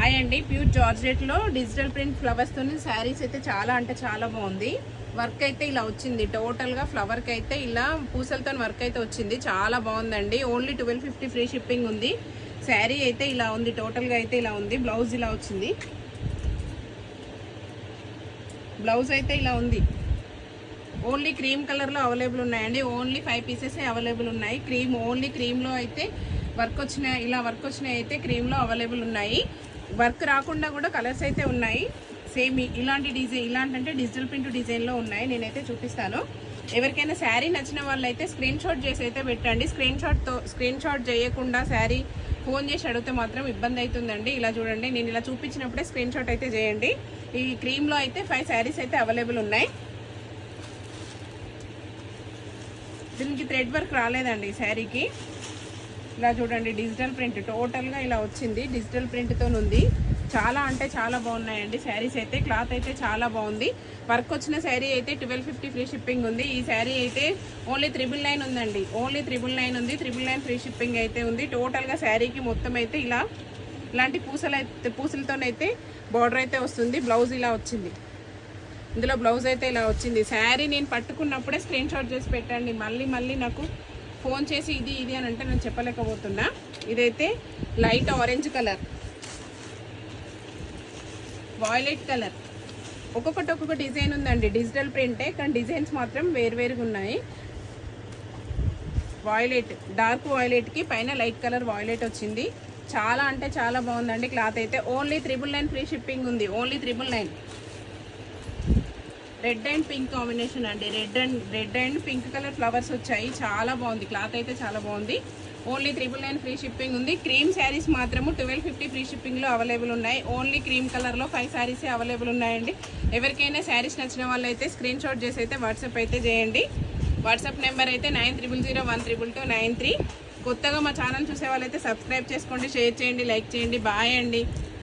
Hi అండి, pure georgette లో digital print flowers తోని శారీస్ అయితే చాలా అంటే చాలా బాగుంది. వర్క్ అయితే ఇలా వచ్చింది, టోటల్ గా ఫ్లవర్ కి అయితే ఇలా పూసలతో వర్క్ అయితే వచ్చింది, చాలా బాగుందండి. ఓన్లీ 1250 ఫ్రీ షిప్పింగ్ ఉంది. శారీ అయితే ఇలా ఉంది, టోటల్ గా అయితే ఇలా ఉంది. బ్లౌజ్ ఇలా వచ్చింది, బ్లౌజ్ అయితే ఇలా ఉంది. ఓన్లీ క్రీమ్ కలర్ లో అవైలబుల్ ఉన్నాయండి. ఓన్లీ 5 పీసెస్ అవైలబుల్ ఉన్నాయి. క్రీమ్ ఓన్లీ క్రీమ్ లో అయితే వర్క్ వచ్చిన ఇలా వర్క్ వచ్చినాయి అయితే క్రీమ్ లో అవైలబుల్ ఉన్నాయి. వర్క్ రాకుండా కూడా కలర్స్ అయితే ఉన్నాయి. సేమ్ ఇలాంటి డిజైన్, ఇలాంటి అంటే డిజిటల్ ప్రింట్ డిజైన్ లో ఉన్నాయి. నేనైతే చూపిస్తాను. ఎవరికైనా శారీ నచ్చిన వాళ్ళైతే స్క్రీన్ షాట్ చేసి అయితే పెట్టండి. స్క్రీన్ షాట్ చేయకుండా శారీ ఫోన్ చేసి అడిగితే మాత్రం ఇబ్బంది అవుతుందండి. ఇలా చూడండి, నేను ఇలా చూపించినప్పుడే స్క్రీన్ షాట్ అయితే చేయండి. ఈ క్రీమ్ లో అయితే 5 శారీస్ అయితే అవైలబుల్ ఉన్నాయి. దీనికి థ్రెడ్ వర్క్ రాలేదండి శారీకి. ఇలా చూడండి, డిజిటల్ ప్రింట్ టోటల్ గా ఇలా వచ్చింది, డిజిటల్ ప్రింట్ తో ఉంది. చాలా అంటే చాలా బాగున్నాయండి శారీస్ అయితే. క్లాత్ అయితే చాలా బాగుంది. వర్క్ వచ్చిన శారీ అయితే 1250 ఫ్రీ షిప్పింగ్ ఉంది. ఈ శారీ అయితే ఓన్లీ 999 ఉందండి. ఓన్లీ 999 ఉంది. 999 ఫ్రీ షిప్పింగ్ అయితే ఉంది. టోటల్ గా శారీకి మొత్తం అయితే ఇలాంటి పూసలతోనైతే బార్డర్ అయితే వస్తుంది. బ్లౌజ్ ఇలా వచ్చింది. ఇందులో బ్లౌజ్ అయితే ఇలా వచ్చింది. శారీ నేను పట్టుకున్నప్పుడే స్క్రీన్ షాట్ చేసి పెట్టండి. మళ్ళీ నాకు ఫోన్ చేసి ఇది అని అంటే నేను చెప్పలేకపోతున్నా. ఇదైతే light orange colour, violet colour, ఒక్కొక్క డిజైన్ ఉందండి. డిజిటల్ ప్రింటే కానీ డిజైన్స్ మాత్రం వేరువేరుగా ఉన్నాయి. వాయిలెట్, డార్క్ వాయిలెట్ కి పైన లైట్ కలర్ వాయిలెట్ వచ్చింది. చాలా అంటే చాలా బాగుందండి క్లాత్ అయితే. ఓన్లీ 999 ఫ్రీ షిప్పింగ్ ఉంది. Only 999. Red and pink combination అండి. Red and pink colour flowers వచ్చాయి. చాలా బాగుంది క్లాత్ అయితే, చాలా బాగుంది. ఓన్లీ 999 ఫ్రీ షిప్పింగ్ ఉంది. క్రీమ్ శారీస్ మాత్రము 1250 ఫ్రీ షిప్పింగ్ లో అవైలబుల్ ఉన్నాయి. ఓన్లీ క్రీమ్ కలర్ లో 5 శారీస్ అవైలబుల్ ఉన్నాయండి. ఎవరికైనా శారీస్ నచ్చిన వాళ్ళు అయితే స్క్రీన్ షాట్ చేసి అయితే వాట్సాప్ అయితే చేయండి. వాట్సాప్ నెంబర్ అయితే 9000122293. కొత్తగా మా ఛానల్ చూసే వాళ్ళైతే సబ్స్క్రైబ్ చేసుకోండి, షేర్ చేయండి, లైక్ చేయండి. బాయ్ అండి.